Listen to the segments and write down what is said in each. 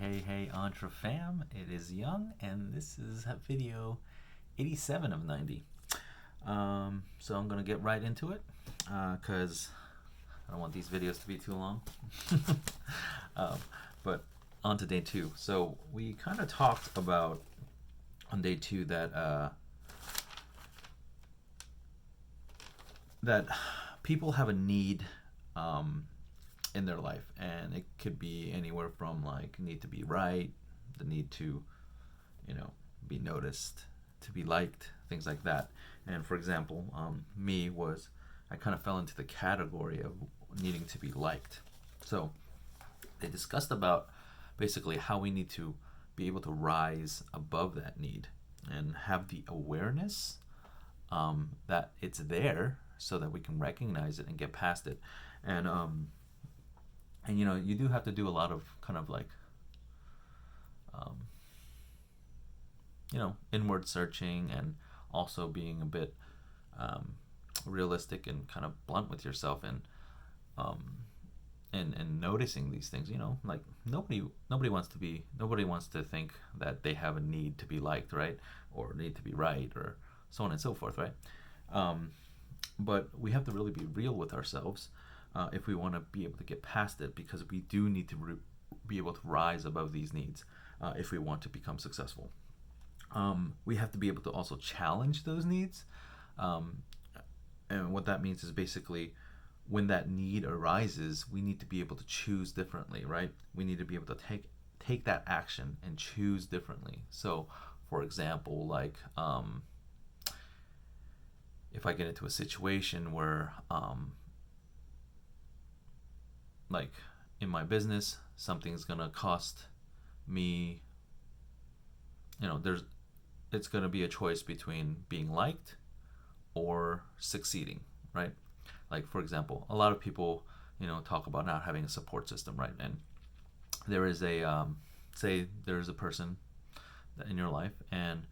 Hey, entre fam. It is Young, and this is video 87 of 90. So I'm going to get right into it because I don't want these videos to be too long. But on to day two. So we kind of talked about on day two that people have a need in their life, and it could be anywhere from like need to be right, the need to be noticed, to be liked, things like that. And for example, I kind of fell into the category of needing to be liked. So they discussed about basically how we need to be able to rise above that need and have the awareness that it's there so that we can recognize it and get past it. And you do have to do a lot of kind of like inward searching, and also being a bit realistic and kind of blunt with yourself, and noticing these things. Like nobody wants to think that they have a need to be liked, right, or need to be right, or so on and so forth, right? But we have to really be real with ourselves if we want to be able to get past it, because we do need to be able to rise above these needs if we want to become successful. We have to be able to also challenge those needs. And what that means is basically when that need arises, we need to be able to choose differently, right? We need to be able to take that action and choose differently. So, for example, like if I get into a situation where like in my business, something's gonna cost me, it's gonna be a choice between being liked or succeeding, right? Like, for example, a lot of people, talk about not having a support system, right? And there is say there's a person in your life, and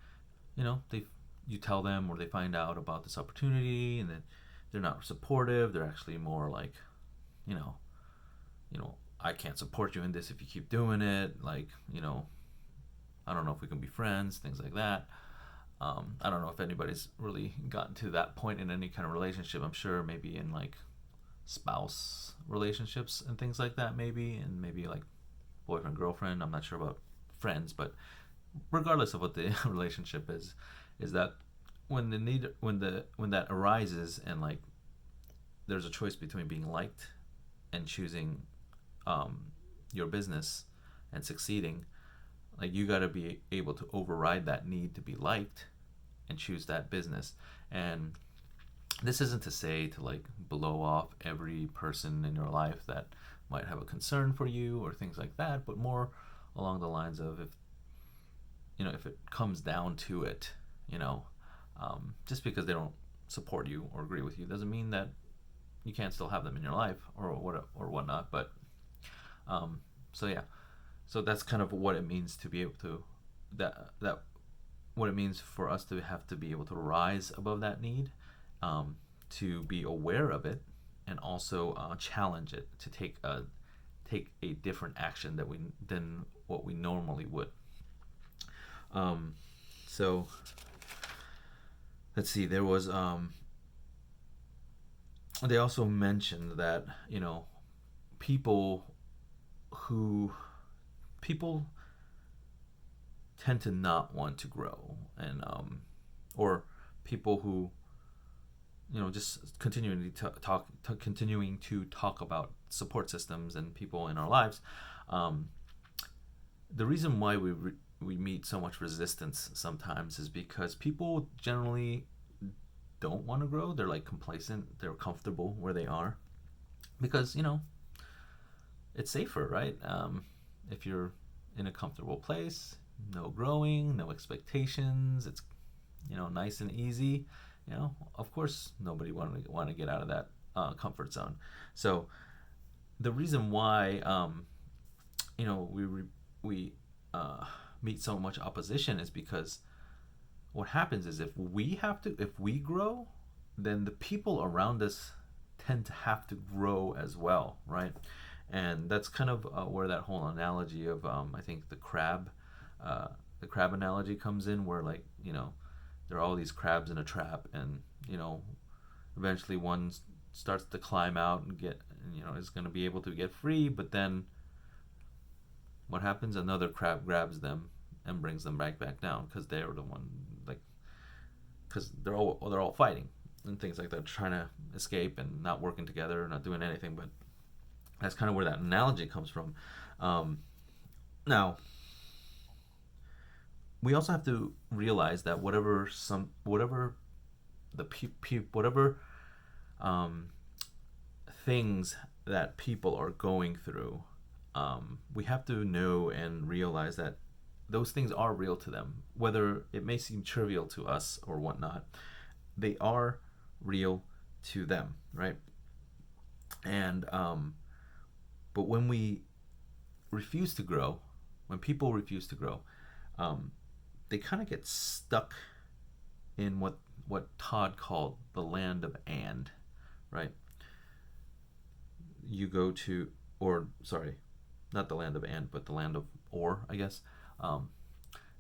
you tell them, or they find out about this opportunity, and then they're not supportive. They're actually more like, I can't support you in this if you keep doing it. Like, I don't know if we can be friends, things like that. I don't know if anybody's really gotten to that point in any kind of relationship. I'm sure maybe in like spouse relationships and things like that, maybe, and maybe like boyfriend, girlfriend. I'm not sure about friends, but regardless of what the relationship is that when that arises, and like there's a choice between being liked and choosing your business and succeeding, like you got to be able to override that need to be liked and choose that business. And this isn't to say to like blow off every person in your life that might have a concern for you or things like that, but more along the lines of if it comes down to it, just because they don't support you or agree with you doesn't mean that you can't still have them in your life or whatnot. But so that's kind of what it means to be able to what it means for us to have to be able to rise above that need, to be aware of it, and also challenge it, to take a different action than what we normally would. So let's see. There was they also mentioned that people tend to not want to grow, and or people who just continuing to talk about support systems and people in our lives. The reason why we meet so much resistance sometimes is because people generally don't want to grow. They're like complacent. They're comfortable where they are because it's safer, right? If you're in a comfortable place, no growing, no expectations, it's nice and easy. Of course nobody want to get out of that comfort zone. So the reason why we meet so much opposition is because what happens is if we grow, then the people around us tend to have to grow as well, right? And that's kind of where that whole analogy of I think the crab analogy comes in, where like, there are all these crabs in a trap, and eventually one starts to climb out and is going to be able to get free, but then what happens? Another crab grabs them and brings them back down, because they're the one, like, because they're all fighting and things like that, trying to escape and not working together, not doing anything. But that's kind of where that analogy comes from. Now, we also have to realize that whatever things that people are going through, we have to know and realize that those things are real to them. Whether it may seem trivial to us or whatnot, they are real to them, right? And but when we refuse to grow, when people refuse to grow, they kind of get stuck in what Todd called the land of and, right? You go to, or sorry, not the land of and, but the land of or, I guess,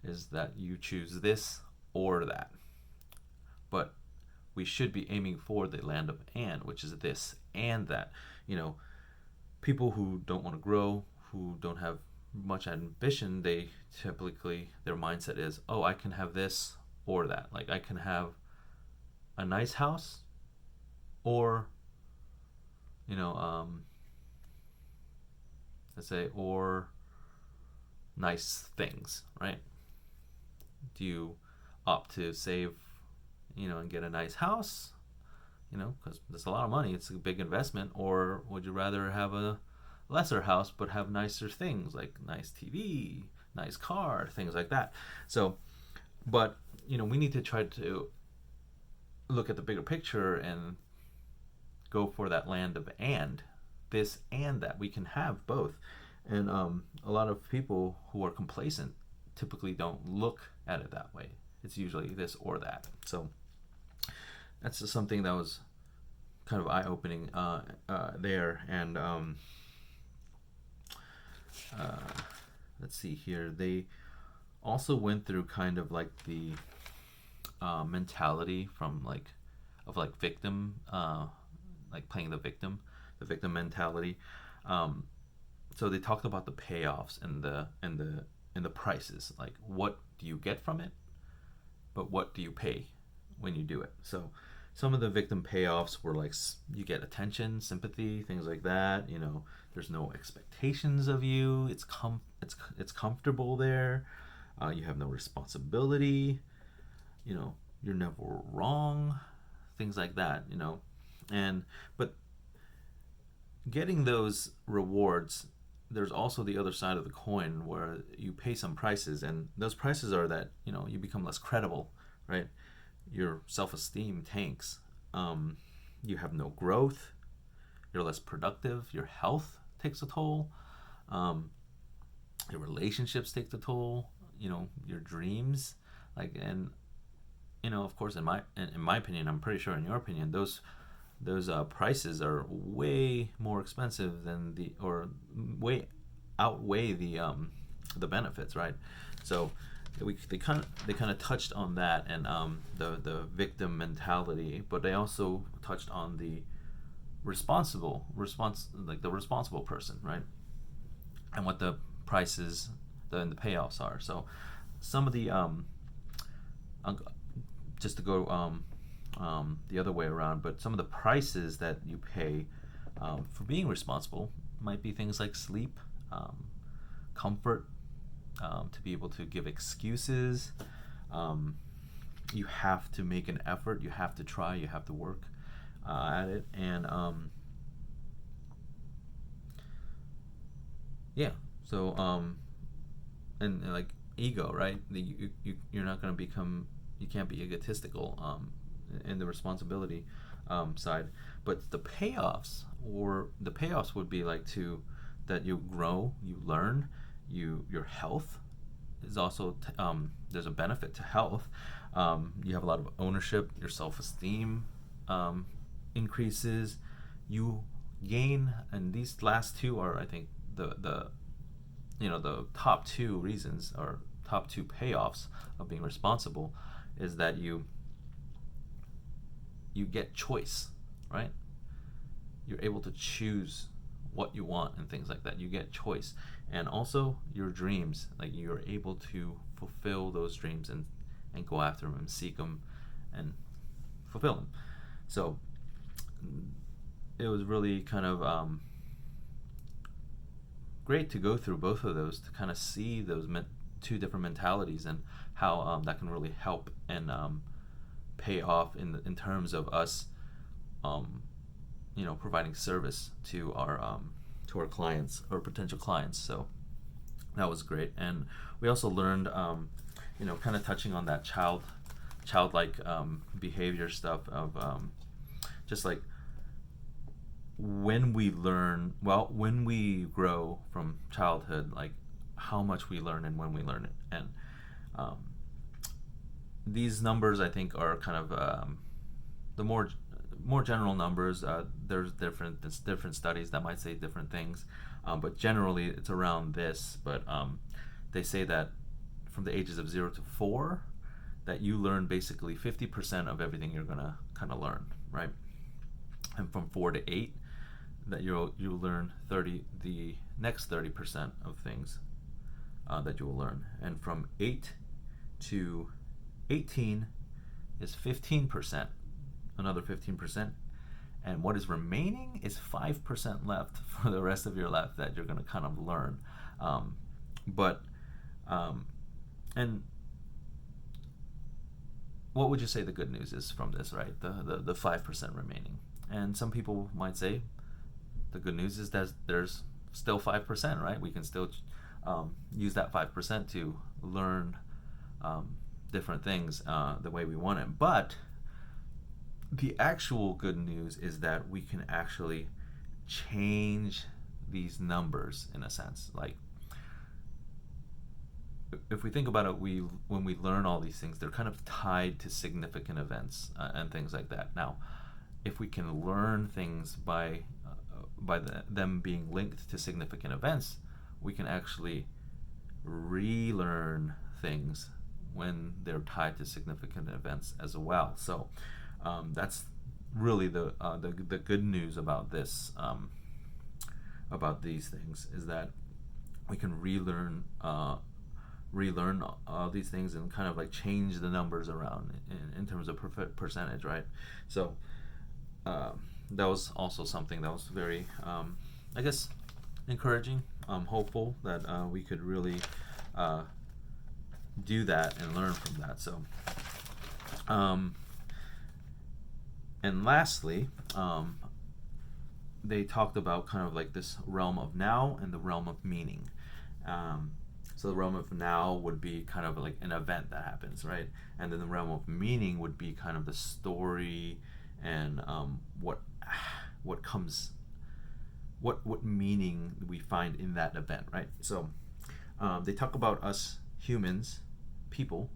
is that you choose this or that. But we should be aiming for the land of and, which is this and that. People who don't want to grow, who don't have much ambition, they typically, their mindset is, oh, I can have this or that. Like, I can have a nice house, or let's say, or nice things, right? Do you opt to save, and get a nice house, because that's a lot of money, it's a big investment, or would you rather have a lesser house but have nicer things, like nice TV, nice car, things like that? So, but we need to try to look at the bigger picture and go for that land of and, this and that. We can have both. And a lot of people who are complacent typically don't look at it that way. It's usually this or that. So that's just something that was kind of eye-opening there. And let's see here. They also went through kind of like the mentality from like victim, like playing the victim mentality. So they talked about the payoffs and the prices. Like, what do you get from it, but what do you pay when you do it? So some of the victim payoffs were like, you get attention, sympathy, things like that. There's no expectations of you. It's comfortable there. You have no responsibility. You're never wrong. Things like that. But getting those rewards, there's also the other side of the coin, where you pay some prices, and those prices are that you become less credible, right? Your self-esteem tanks. You have no growth. You're less productive. Your health takes a toll. Your relationships take the toll. Your dreams, and of course, in my opinion, I'm pretty sure in your opinion, those prices are way more expensive than way outweigh the benefits, right? So they kind of touched on that, and the victim mentality, but they also touched on the responsible person, right? And what the prices and the payoffs are. So some of the just to go the other way around, but some of the prices that you pay for being responsible might be things like sleep, comfort, to be able to give excuses. You have to make an effort, you have to try, you have to work at it, and and like ego, right? You're not going to become, you can't be egotistical in the responsibility side. But the payoffs would be like that you grow, you learn, your health is also there's a benefit to health. You have a lot of ownership, your self-esteem increases, you gain, and these last two are, I think, the the top two reasons or top two payoffs of being responsible is that you get choice, right? You're able to choose what you want and things like that. You get choice. And also your dreams, like you're able to fulfill those dreams and go after them and seek them and fulfill them. So it was really kind of great to go through both of those to kind of see those two different mentalities and how that can really help and pay off in terms of us providing service to our clients or potential clients. So that was great. And we also learned kind of touching on that childlike behavior stuff of just like when we grow from childhood, like how much we learn and when we learn it. And these numbers, I think, are kind of the more general numbers. There's different studies that might say different things, but generally it's around this. But they say that from the ages of 0 to 4, that you learn basically 50% of everything you're gonna kind of learn, right? And from 4 to 8, that you'll learn the next 30% of things that you will learn. And from 8 to 18 is 15%, another 15%, and what is remaining is 5% left for the rest of your life that you're going to kind of learn. And what would you say the good news is from this, right? The 5% remaining. And some people might say the good news is that there's still 5%, right? We can still use that 5% to learn different things the way we want it. But the actual good news is that we can actually change these numbers in a sense. Like, if we think about it, when we learn all these things, they're kind of tied to significant events and things like that. Now, if we can learn things by them being linked to significant events, we can actually relearn things when they're tied to significant events as well. So that's really the good news about this, about these things, is that we can relearn all these things and kind of like change the numbers around in terms of percentage, right? So that was also something that was very, I guess, encouraging. Hopeful that we could really do that and learn from that. So, and lastly, they talked about kind of like this realm of now and the realm of meaning. So the realm of now would be kind of like an event that happens, right? And then the realm of meaning would be kind of the story and what comes, what meaning we find in that event, right? So they talk about us humans, people,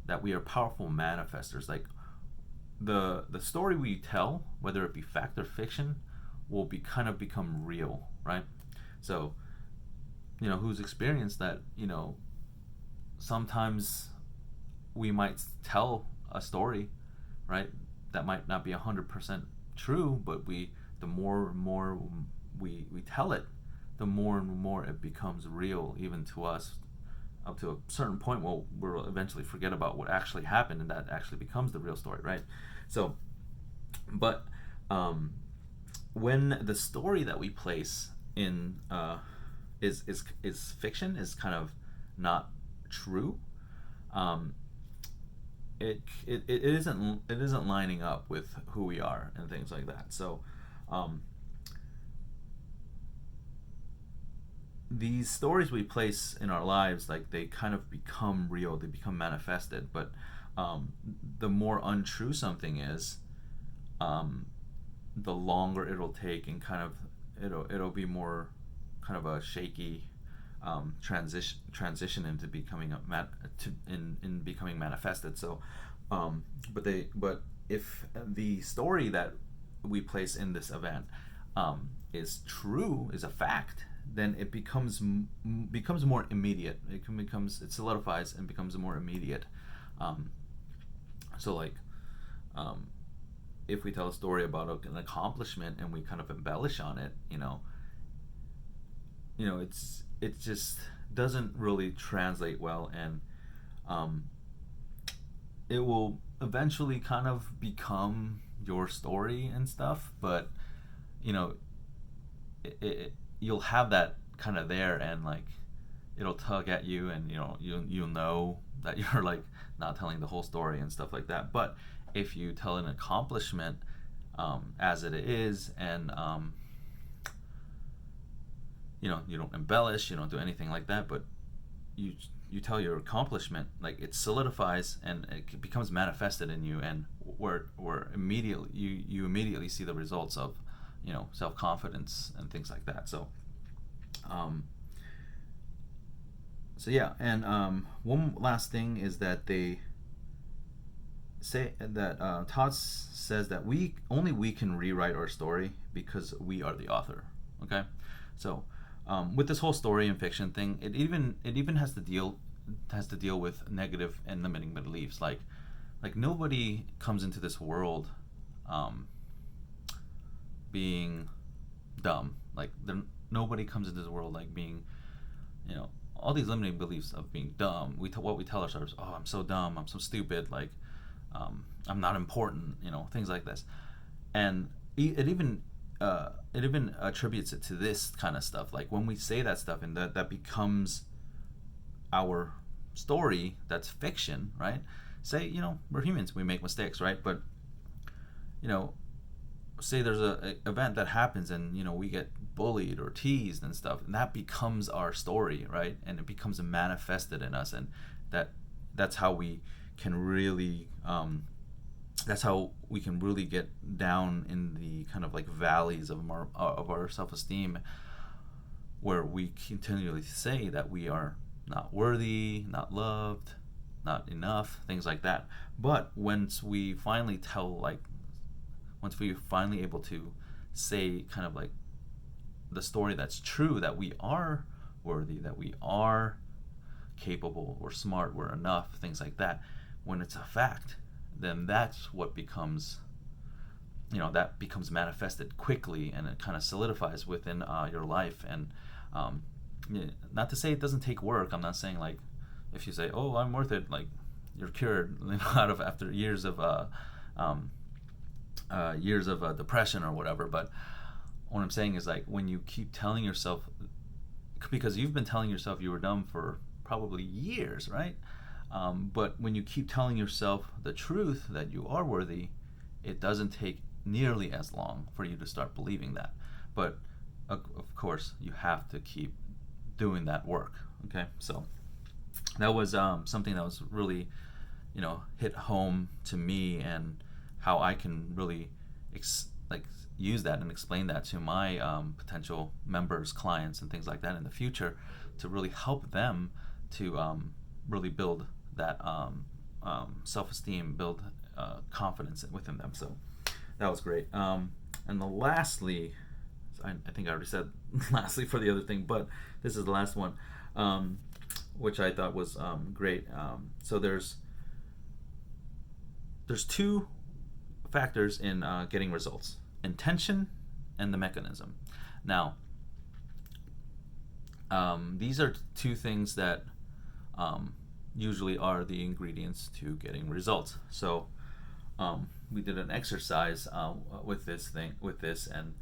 that we are powerful manifestors. Like the story we tell, whether it be fact or fiction, will become real, right? So, who's experienced that, sometimes we might tell a story, right, that might not be 100% true, but the more and more we tell it, the more and more it becomes real, even to us, up to a certain point. Well, we'll eventually forget about what actually happened, and that actually becomes the real story, right? So, but when the story that we place in is fiction, is kind of not true, it isn't lining up with who we are and things like that. So these stories we place in our lives, like, they kind of become real, they become manifested. But the more untrue something is, the longer it'll take, and kind of it'll be more kind of a shaky transition into becoming in becoming manifested. So but if the story that we place in this event is true, is a fact, then it becomes more immediate. It solidifies and becomes more immediate. So like, if we tell a story about an accomplishment and we kind of embellish on it, it just doesn't really translate well, and it will eventually kind of become your story and stuff, but you'll have that kind of there, and like it'll tug at you, and you'll know that you're like not telling the whole story and stuff like that. But if you tell an accomplishment as it is, and you don't embellish, you don't do anything like that, but you tell your accomplishment, like it solidifies and it becomes manifested in you, and where immediately you immediately see the results of self-confidence and things like that. So yeah, and one last thing is that they say that Todd says that we can rewrite our story because we are the author. Okay, so with this whole story and fiction thing, it even has to deal with negative and limiting beliefs. Like nobody comes into this world being dumb. Like nobody comes into this world like being, all these limiting beliefs of being dumb. What we tell ourselves, oh, I'm so dumb, I'm so stupid, like I'm not important, things like this. And it even attributes it to this kind of stuff. Like when we say that stuff, and that becomes our story, that's fiction, right? Say, we're humans, we make mistakes, right? But say there's a event that happens, and we get bullied or teased and stuff, and that becomes our story, right? And it becomes manifested in us, and that's how we can really get down in the kind of like valleys of our self-esteem, where we continually say that we are not worthy, not loved, not enough, things like that. But once we finally able to say kind of like the story that's true, that we are worthy, that we are capable, we're smart, we're enough, things like that, when it's a fact, then that's what becomes, that becomes manifested quickly, and it kind of solidifies within your life. And not to say it doesn't take work. I'm not saying like if you say, oh, I'm worth it, like you're cured after years of depression or whatever. But what I'm saying is, like, when you keep telling yourself, because you've been telling yourself you were dumb for probably years, right? But when you keep telling yourself the truth that you are worthy, it doesn't take nearly as long for you to start believing that. But of course, you have to keep doing that work. Okay, so that was something that was really, hit home to me, and how I can really use that and explain that to my potential members, clients, and things like that in the future, to really help them to really build that self-esteem, build confidence within them. So that was great. And lastly, I think I already said lastly for the other thing, but this is the last one, which I thought was great. So there's two factors in getting results: intention and the mechanism. Now, these are two things that usually are the ingredients to getting results. So we did an exercise with this, and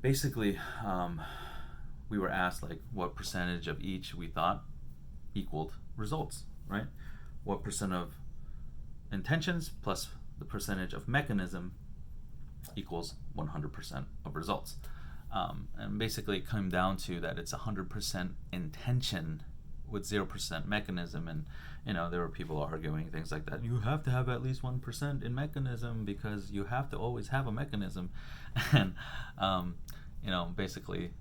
basically we were asked like what percentage of each we thought equaled results, right? What percent of intentions plus the percentage of mechanism equals 100% of results. And basically it came down to that it's 100% intention with 0% mechanism. And there were people arguing things like that. You have to have at least 1% in mechanism because you have to always have a mechanism. And basically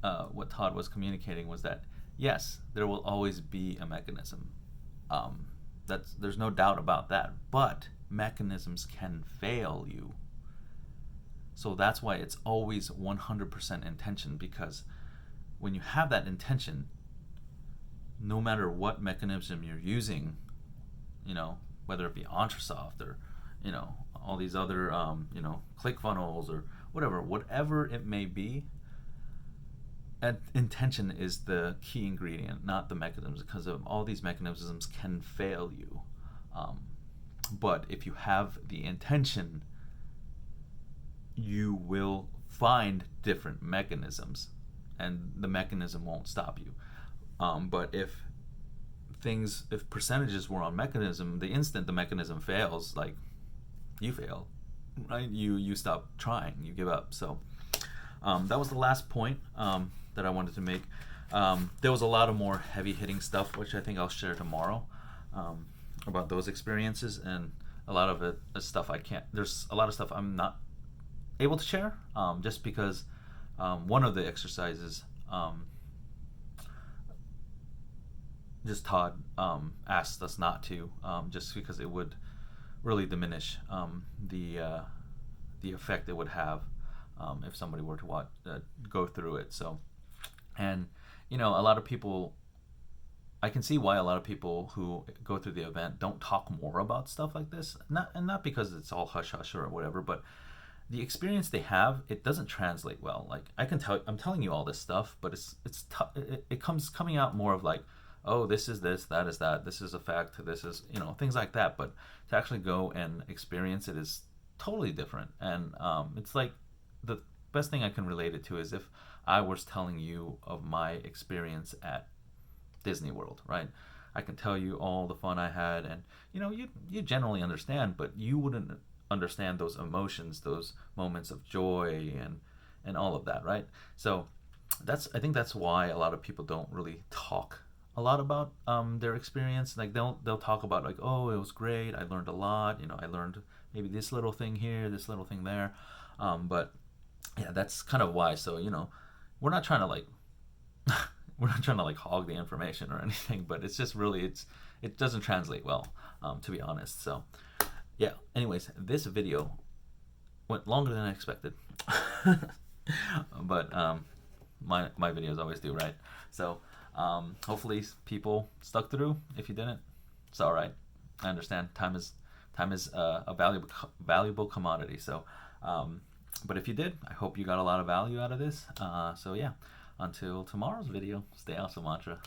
what Todd was communicating was that yes, there will always be a mechanism. There's no doubt about that. But mechanisms can fail you. So that's why it's always 100% intention, because when you have that intention, no matter what mechanism you're using, whether it be Entresoft or, all these other, ClickFunnels or whatever it may be, intention is the key ingredient, not the mechanisms, because of all these mechanisms can fail you. But if you have the intention, you will find different mechanisms, and the mechanism won't stop you. But if percentages were on mechanism, the instant the mechanism fails, like, you fail, right? You stop trying, you give up. So that was the last point that I wanted to make. There was a lot of more heavy hitting stuff, which I think I'll share tomorrow, about those experiences, and a lot of it is stuff there's a lot of stuff I'm not able to share, just because one of the exercises, just Todd asked us not to, just because it would really diminish the effect it would have if somebody were to go through it. So, and a lot of people, I can see why a lot of people who go through the event don't talk more about stuff like this. Not because it's all hush hush or whatever, but the experience they have, it doesn't translate well. Like, I'm telling you all this stuff, but it comes coming out more of like, oh, this is this, that is that, this is a fact, this is, things like that. But to actually go and experience it is totally different. And it's like, the best thing I can relate it to is if I was telling you of my experience at Disney World, right? I can tell you all the fun I had, and you generally understand, but you wouldn't understand those emotions, those moments of joy, and all of that, right? So I think that's why a lot of people don't really talk a lot about their experience. Like, they'll talk about, like, oh, it was great, I learned a lot, I learned maybe this little thing here, this little thing there, but yeah, that's kind of why. So we're not trying to like we're not trying to like hog the information or anything, but it's just really, it doesn't translate well, to be honest. So yeah, anyways, this video went longer than I expected. But my videos always do, right? So hopefully people stuck through. If you didn't, it's all right. I understand. Time is a valuable commodity. So but if you did, I hope you got a lot of value out of this. So yeah, until tomorrow's video, stay awesome, Mantra.